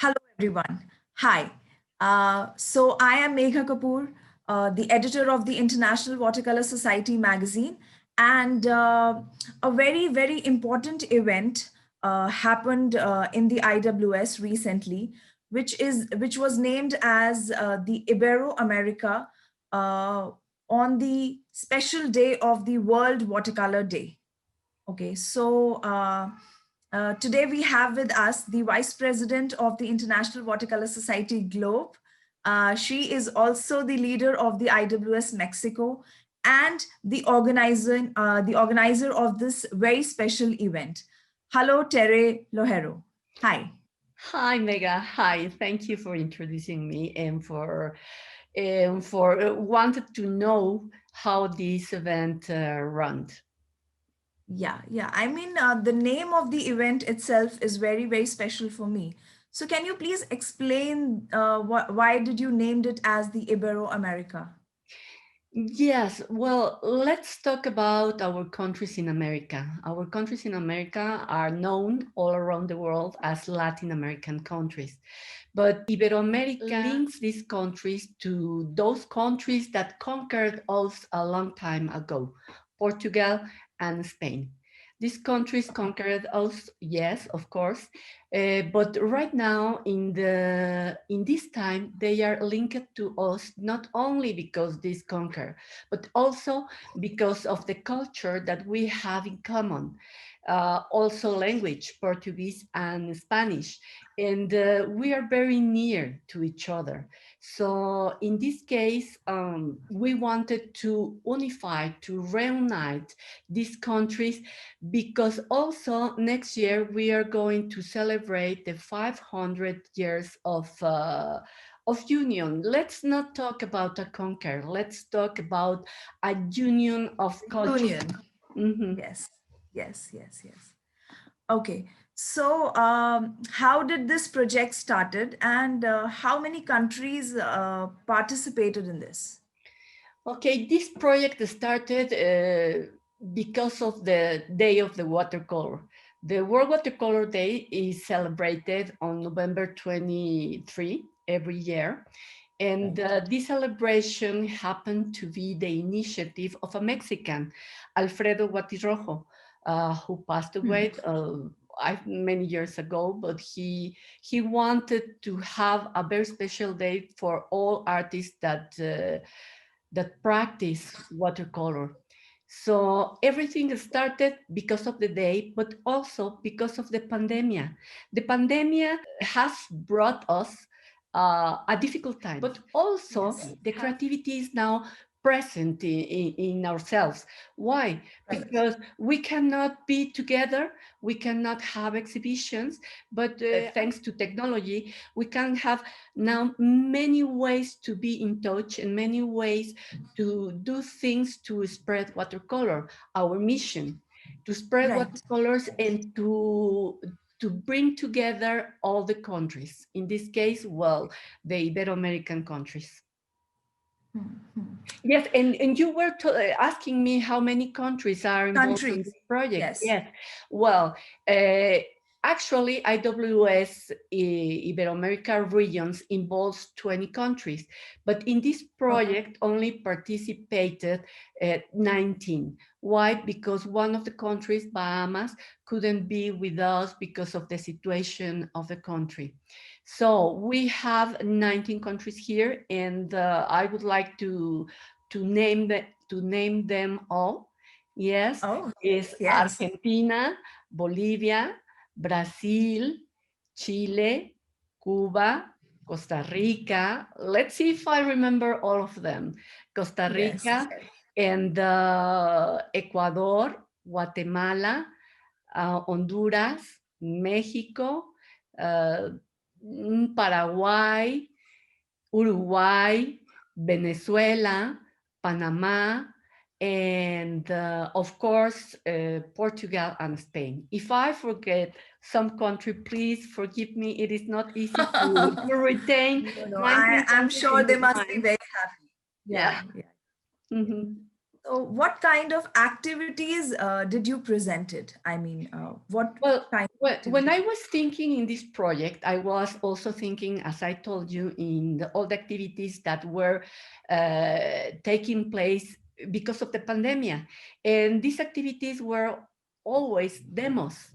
Hello, everyone. Hi. So I am Megha Kapoor, the editor of the International Watercolor Society magazine, and a very, very important event happened in the IWS recently, which was named as the Ibero-America on the special day of the World Watercolor Day. Okay, so today we have with us the Vice President of the International Watercolor Society Globe. She is also the leader of the IWS Mexico and the organizer of this very special event. Hello, Tere Lojero. Hi. Hi, Megha. Hi. Thank you for introducing me and for wanted to know how this event run. Yeah. I mean, the name of the event itself is very, very special for me. So, can you please explain why did you named it as the Ibero America? Yes, well, let's talk about our countries in America. Our countries in America are known all around the world as Latin American countries. But Iberoamerica links these countries to those countries that conquered us a long time ago, Portugal and Spain. These countries conquered us, yes, of course, but right now in this time they are linked to us not only because this conquer, but also because of the culture that we have in common. Also language, Portuguese and Spanish, and we are very near to each other. So in this case, we wanted to unify, to reunite these countries, because also next year we are going to celebrate the 500 years of union. Let's not talk about a conquer. Let's talk about a union of culture. Union. Mhm. Yes. Okay. So, how did this project started, and how many countries participated in this? Okay, this project started because of the Day of the Watercolor. The World Watercolor Day is celebrated on November 23 every year. And this celebration happened to be the initiative of a Mexican, Alfredo Guatirrojo, who passed Hmm. away many years ago, but he wanted to have a very special day for all artists that practice watercolor. So everything started because of the day, but also because of the pandemic. The pandemic has brought us a difficult time, but also Yes. the creativity is now present in ourselves. Why? Right. Because we cannot be together, we cannot have exhibitions, but thanks to technology, we can have now many ways to be in touch and many ways to do things to spread watercolor, our mission, to spread Right. watercolors and to bring together all the countries. In this case, well, the Ibero-American countries. Hmm, hmm. Yes, and you were asking me how many countries are involved in Countries. this project. Yes. Yes, well, uh, actually, IWS Ibero-America regions involves 20 countries, but in this Okay. project only participated 19. Why? Because one of the countries, Bahamas, couldn't be with us because of the situation of the country. So we have 19 countries here, and I would like to name them all. Yes, Oh, is yes. Argentina, Bolivia, Brazil, Chile, Cuba, Costa Rica. Let's see if I remember all of them. Costa Yes. Rica and Ecuador, Guatemala, Honduras, México, uh, Paraguay, Uruguay, Venezuela, Panama, and of course, Portugal and Spain. If I forget some country, please forgive me. It is not easy to retain No, 19 I'm countries in sure they my must be mind. very happy. Yeah. Yeah. Mhm. So what kind of activities did you present it? I mean, what Well, kind of when I activities? was thinking in this project, I was also thinking, as I told you, in all the activities that were taking place because of the pandemic. And these activities were always demos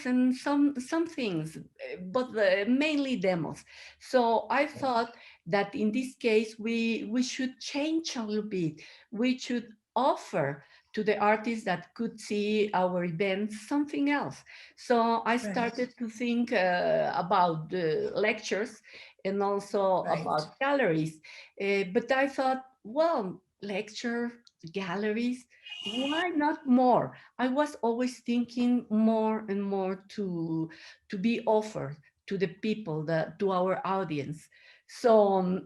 and some things, but mainly demos. So I thought that in this case, we should change a little bit. We should offer to the artists that could see our events something else. So I Right, started to think about the lectures and also right. about galleries. But I thought, well, lecture, galleries, why not more? I was always thinking more and more to be offered to the people, to our audience. So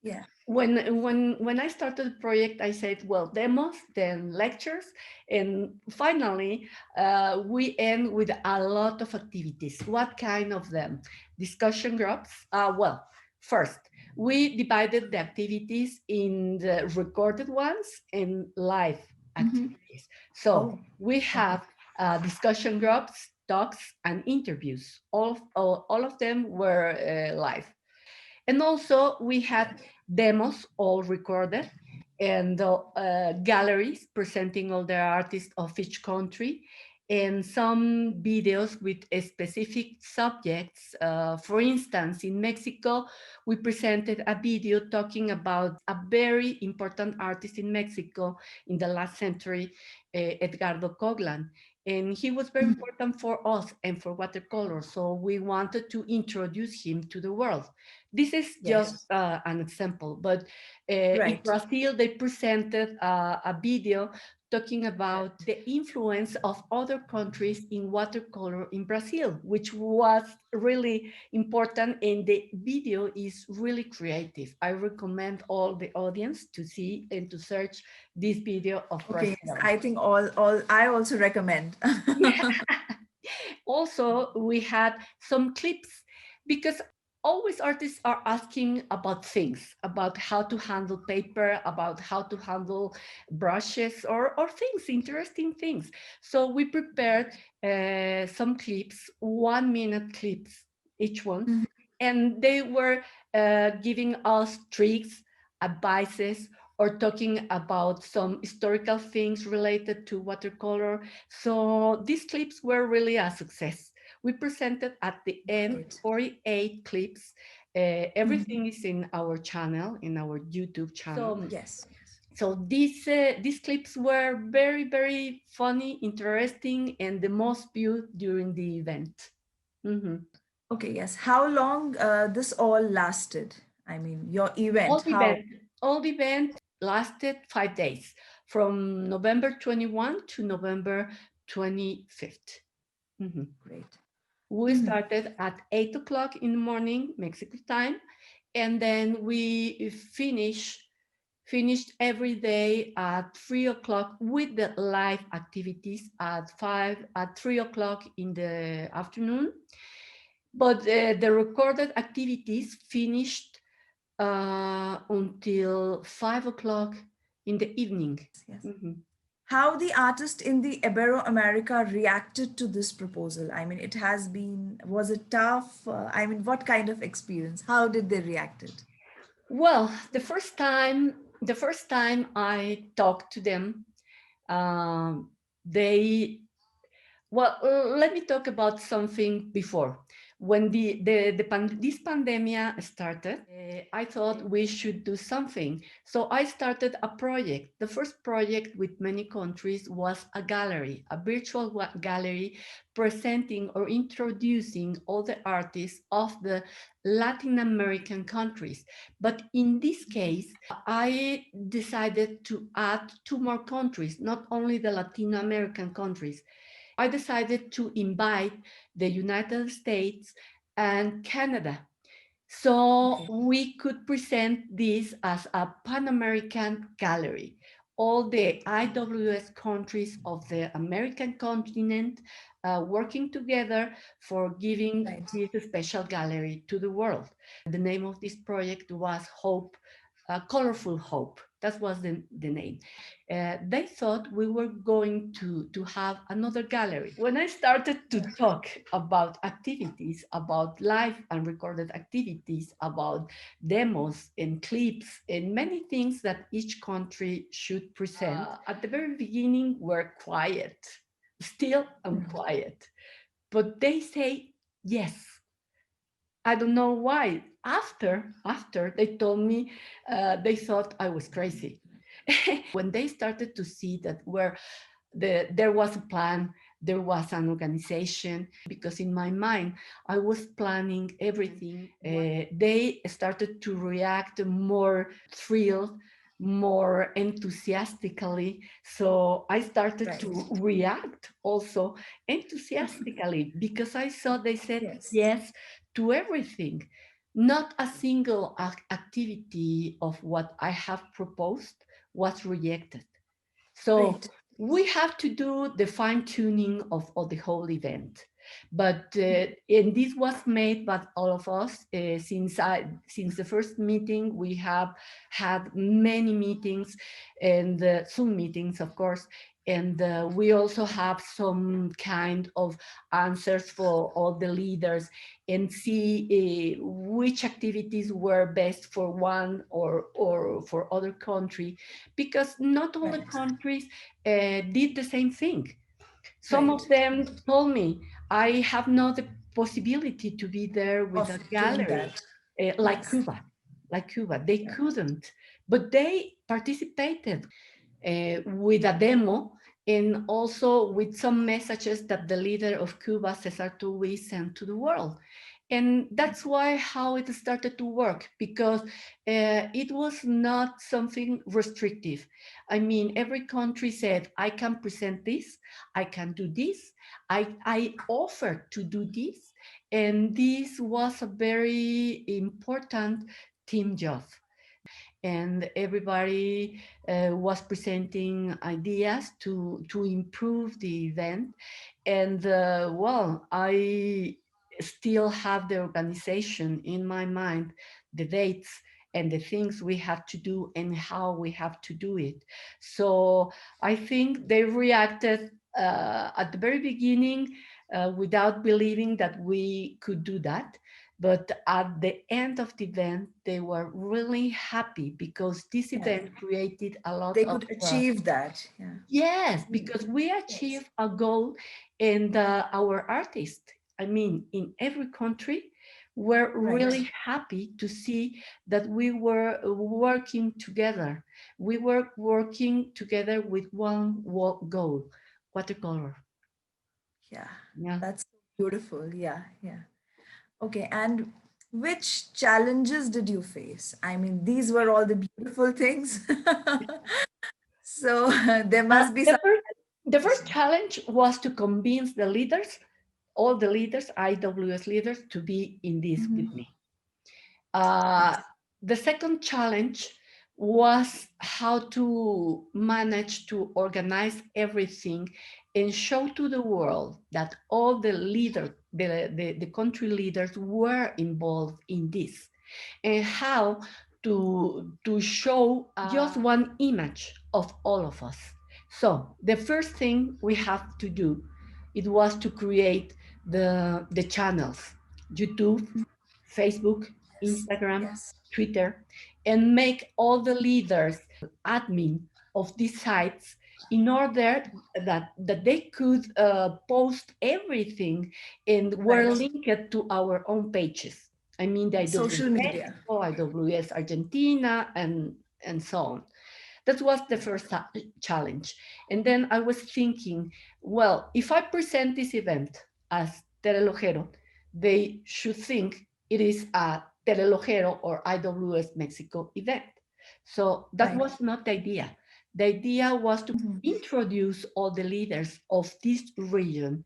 Yeah. when I started the project, I said, well, demos, then lectures, and finally, we end with a lot of activities. What kind of them? Discussion groups. Well, first, we divided the activities in the recorded ones and live Hmm. activities. So Oh, we okay. have discussion groups, talks, and interviews. All of them were live. And also we had demos all recorded and galleries presenting all the artists of each country and some videos with specific subjects. For instance, in Mexico, we presented a video talking about a very important artist in Mexico in the last century, Edgardo Coglan. And he was very Mhm. important for us and for watercolor. So we wanted to introduce him to the world. This is just Yes. an example, but in Right. Brazil, they presented a video talking about Right. the influence of other countries in watercolor in Brazil, which was really important. And the video is really creative. I recommend all the audience to see and to search this video of Okay. Yes, Brazil. I think all I also recommend. Also, we had some clips because always artists are asking about things, about how to handle paper, about how to handle brushes or things, interesting things. So we prepared some clips, 1 minute clips, each one, Mhm. and they were giving us tricks, advices, or talking about some historical things related to watercolor. So these clips were really a success. We presented at the end Great. 48 clips. Mhm. Everything is in our channel, in our YouTube channel. Yes. Yes. So these clips were very funny, interesting, and the most viewed during the event. Mhm. Okay. Yes. How long this all lasted? I mean, your All event. the How? event, all the event lasted 5 days, from November 21 to November 25th. Mhm. Great. We Mhm. started at 8 o'clock in the morning, Mexico time, and then we finished every day at 3 o'clock with the live activities at 3 o'clock in the afternoon. But the recorded activities finished until 5 o'clock in the evening. Yes. Mhm. How the artist in the Ibero-America reacted to this proposal? I mean, it has been, was it tough? I mean, what kind of experience? How did they react it? Well, the first time I talked to them, um, they well, let me talk about something before. When this pandemic started, I thought we should do something. So I started a project. The first project with many countries was a gallery, a virtual gallery presenting or introducing all the artists of the Latin American countries. But in this case, I decided to add two more countries, not only the Latin American countries. I decided to invite the United States and Canada. So Okay. we could present this as a Pan American gallery. All the IWS countries of the American continent working together for giving Right. this special gallery to the world. The name of this project was Hope, Colorful Hope. That was the name. They thought we were going to have another gallery. When I started to talk about activities, about live and recorded activities, about demos and clips and many things that each country should present, at the very beginning were quiet, still and quiet. But they say yes. I don't know why. After they told me, they thought I was crazy. When they started to see that there was a plan, there was an organization, because in my mind I was planning everything. They started to react more thrilled, more enthusiastically. So I started to Right. react also enthusiastically, because I saw they said Yes. yes to everything. Not a single activity of what I have proposed was rejected. So Great. we have to do the fine tuning of the whole event. But and this was made by all of us. Since the first meeting, we have had many meetings and Zoom meetings, of course. And we also have some kind of answers for all the leaders and see which activities were best for one or for other country, because not all the Right. countries did the same thing. Some of Right. them told me, I have not the possibility to be there with a Of doing gallery, that. like Yes. Cuba. Like Cuba, they Yeah. couldn't, but they participated with a demo and also with some messages that the leader of Cuba, Cesar Tuwi, sent to the world. And that's why how it started to work, because it was not something restrictive. I mean, every country said, I can present this, I can do this, I offer to do this. And this was a very important team job, and everybody was presenting ideas to improve the event. And well, I still have the organization in my mind, the dates and the things we have to do and how we have to do it. So I think they reacted at the very beginning without believing that we could do that, but at the end of the event, they were really happy because this Yeah. event created a lot They of, could achieve that. Yeah. yes, Mm. because we Yes. achieved a goal. And our artists, I mean, in every country, were Right. really happy to see that we were working together. We were working together with one goal, watercolor. Yeah. Yeah. That's beautiful. Yeah. Yeah. Okay. And which challenges did you face? I mean, these were all the beautiful things. So there Uh, must be the some first the first challenge. challenge was to convince the leaders, all the leaders, IWS leaders, to be in this with Mhm. me. Uh, Yes. the second challenge was how to manage to organize everything and show to the world that all the leaders, the country leaders were involved in this, and how to show just one image of all of us. So the first thing we have to do, it was to create the channels, YouTube, Facebook, Yes. Instagram, Yes. Twitter, and make all the leaders admin of these sites in order that they could post everything and were Right. linked to our own pages. I mean, the IWS Social media. Mexico, IWS Argentina, and so on. That was the first challenge. And then I was thinking, well, if I present this event as Tere Lojero, they should think it is a Tere Lojero or IWS Mexico event. So that Right. was not the idea. The idea was to Mhm. introduce all the leaders of this region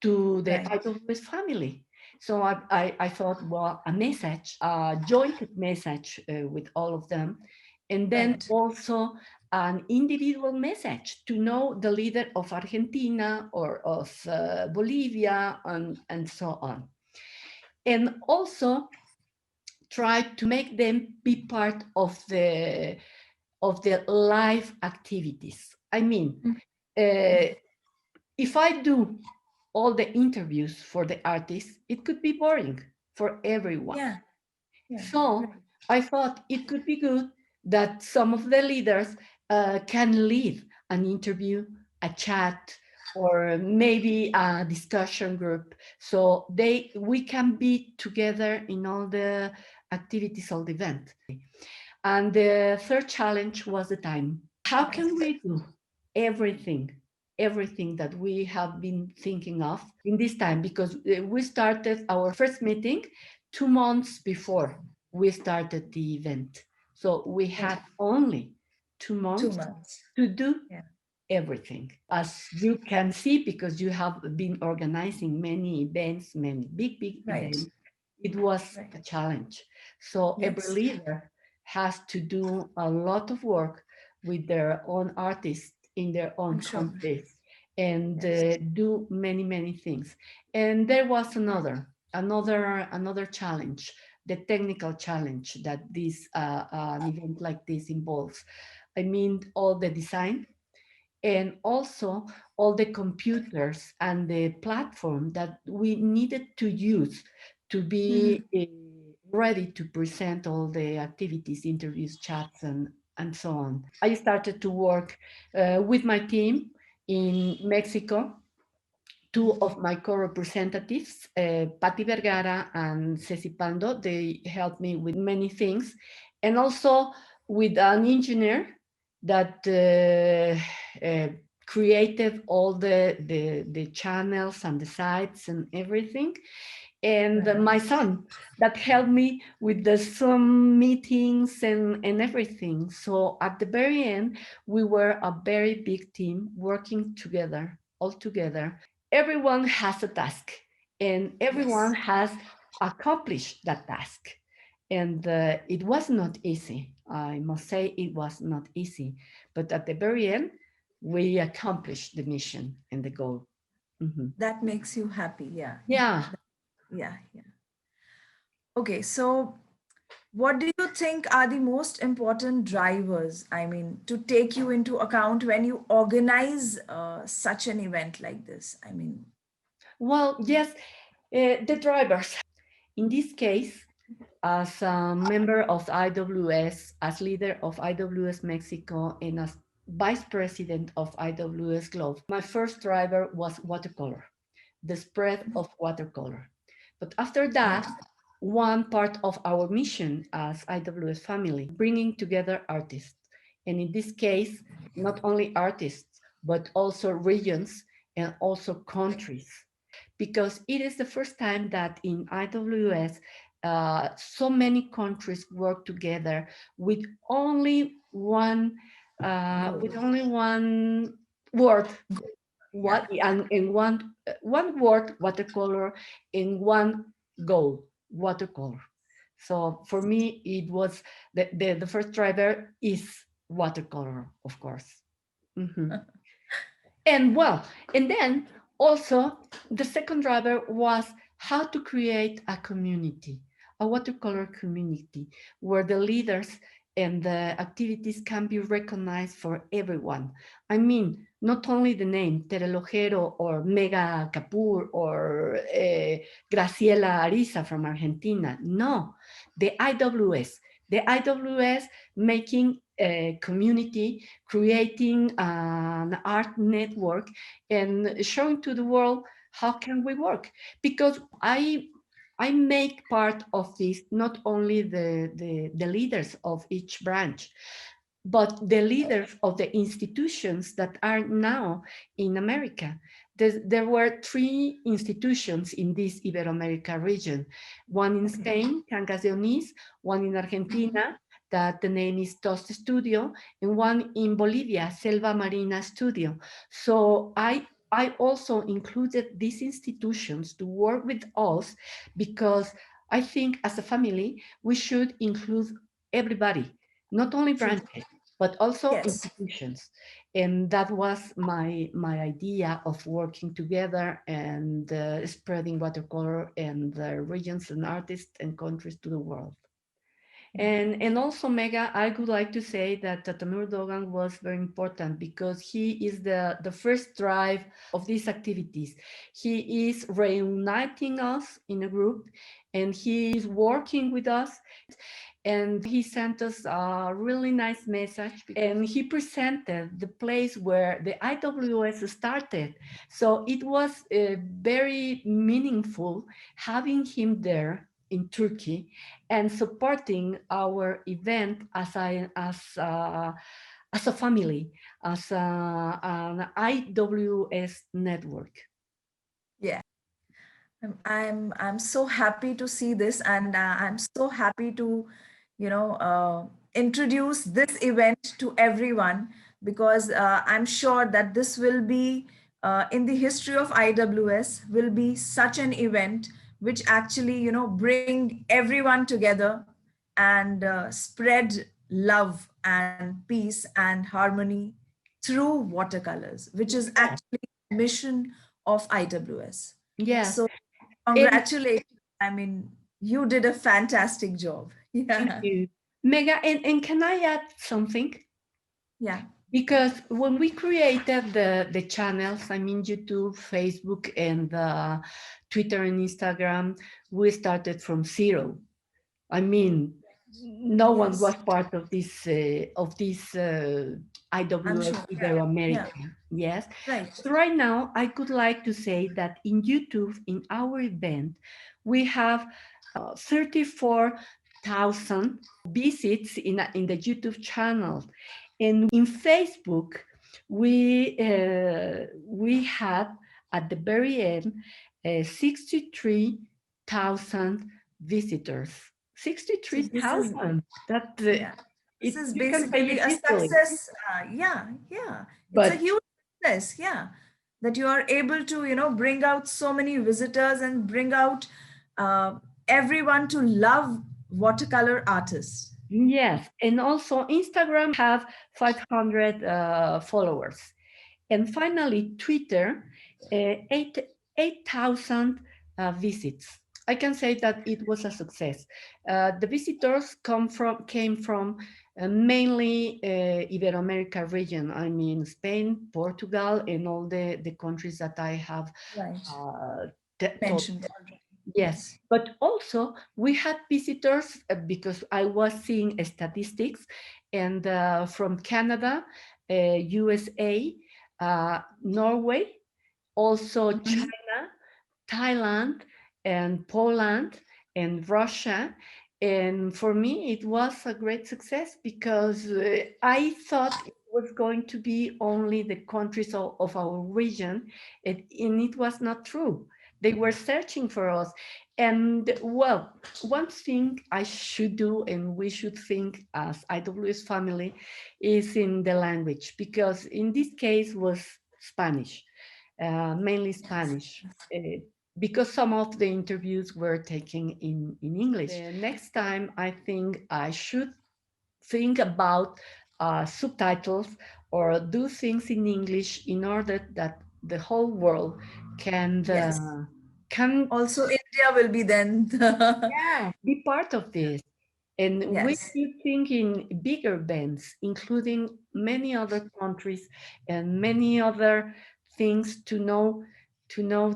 to the Right. IWS family. So I thought, well, a message, a joint message with all of them, and then Right. also an individual message to know the leader of Argentina or of Bolivia and so on. And also try to make them be part of the live activities. I mean, Mm. if I do all the interviews for the artists, it could be boring for everyone. Yeah, yeah, So right. I thought it could be good that some of the leaders can lead an interview, a chat, or maybe a discussion group. So we can be together in all the activities of the event. And the third challenge was the time. How can Right. we do everything, everything that we have been thinking of in this time? Because we started our first meeting 2 months before we started the event. So we had Okay. only two Two months months. to do Yeah. everything. As you can see, because you have been organizing many events, many big, big Right. events, it was Right. a challenge. So every Yes. leader has to do a lot of work with their own artists in their own I'm sure. countries and Yes. do many, many things. And there was another challenge, the technical challenge that this an event like this involves. I mean, all the design and also all the computers and the platform that we needed to use to Mhm. be ready to present all the activities, interviews, chats, and so on. I started to work with my team in Mexico. Two of my co-representatives, Patti Vergara and Ceci Pando, they helped me with many things, and also with an engineer that created all the channels and the sites and everything, and Right. my son that helped me with the Zoom meetings and everything. So at the very end, we were a very big team working together, all together. Everyone has a task and everyone Yes. has accomplished that task. And it was not easy. I must say it was not easy. But at the very end, we accomplished the mission and the goal. Mhm. That makes you happy. Yeah. Yeah. Yeah. Yeah. Okay. So, what do you think are the most important drivers? I mean, to take you into account when you organize such an event like this? I mean, Well, yes, the drivers. In this case, as a member of IWS, as leader of IWS Mexico, and as vice president of IWS Globe, my first driver was watercolor, the spread of watercolor. But after that, right. one part of our mission as IWS family, bringing together artists. And in this case, not only artists, but also regions and also countries because it is the first time that in IWS, so many countries work together with only one, Goal. with only one word, Yeah. what and one word watercolor and one goal watercolor. So for me, it was the first driver is watercolor, of course. Mhm. And well, and then also the second driver was how to create a community, a watercolor community where the leaders and the activities can be recognized for everyone. I mean, not only the name Tere Lojero or Megha Kapoor or Graciela Ariza from Argentina. No, the IWS making a community, creating an art network and showing to the world how can we work. Because I make part of this, not only the leaders of each branch, but the leaders of the institutions that are now in America. There were three institutions in this Iberoamerica region, one in Okay. Spain, Cangas de Onís, one in Argentina, that the name is Toast Studio, and one in Bolivia, Selva Marina Studio. So I also included these institutions to work with us because I think as a family, we should include everybody, not only True. branches, but also Yes. institutions. And that was my idea of working together and spreading watercolor and the regions and artists and countries to the world. And also, Megha, I would like to say that Tamir Dogan was very important because he is the first drive of these activities. He is reuniting us in a group, and he is working with us, and he sent us a really nice message, and he presented the place where the IWS started. So it was very meaningful having him there in Turkey and supporting our event as a family, as an IWS network. Yeah. I'm so happy to see this, and I'm so happy to, introduce this event to everyone, because I'm sure that this will be in the history of IWS, will be such an event which actually, bring everyone together and spread love and peace and harmony through watercolors, which is actually the mission of IWS. Yes. So And congratulations. I mean, you did a fantastic job. thank Yeah. you, Megha. And can I add something? Yeah. Because when we created the channels, I mean YouTube, Facebook, and Twitter and Instagram, we started from zero. I mean, no one was Yes. part of this I'm IWS sure. Yeah. Yeah. Ibero-America. Yes. Right. But right now, I could like to say that in YouTube, in our event, we have 34,000 visits in the YouTube channel, and in Facebook, we had at the very end 63,000 visitors. So this is, 63,000. That yeah, this it is you can say basically it a easily. success. Yeah. Yeah. It's a But huge success. Yeah. That you are able to, bring out so many visitors and bring out uh, everyone to love watercolor artists. yes, and also Instagram have 500 followers. And finally, Twitter, 8,000 visits. I can say that it was a success. The visitors came from mainly Ibero-America region. I mean, Spain, Portugal, and all the countries that I have Right. uh, told. Mentioned already. Yes, Yes. but also we had visitors because I was seeing statistics, and from Canada, USA, Norway, also Mhm. China, Thailand, and Poland, and Russia. And for me, it was a great success because I thought it was going to be only the countries of our region, and it was not true. They were searching for us. And well, one thing I should do and we should think as IWS family is in the language, because in this case was Spanish, mainly Spanish, because some of the interviews were taken in English. The next time, I think I should think about subtitles or do things in English in order that the whole world can Yes. can Also, India will be then the, yeah, be part of this. And we yes, should think in bigger bands, including many other countries and many other things to know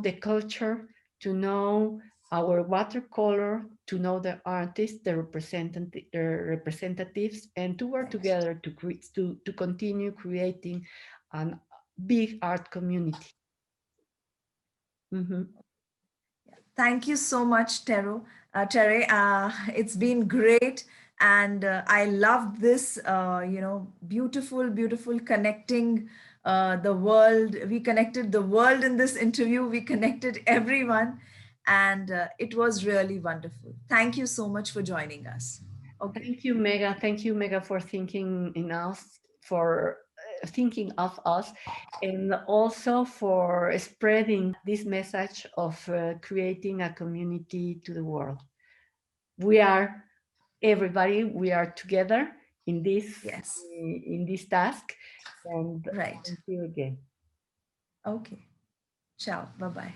the culture, to know our watercolor, to know the artists, the representatives, and to work right. together to continue creating a big art community. Mhm. Thank you so much, Tere. It's been great, and I loved this. Beautiful, beautiful connecting the world. We connected the world in this interview. We connected everyone, and it was really wonderful. Thank you so much for joining us. Okay. Thank you, Megha. Thank you, Megha, for thinking in us, for thinking of us, and also for spreading this message of creating a community to the world. We are everybody. We are together Yes. in this task, and Right. thank you again. Okay. Ciao. Bye bye.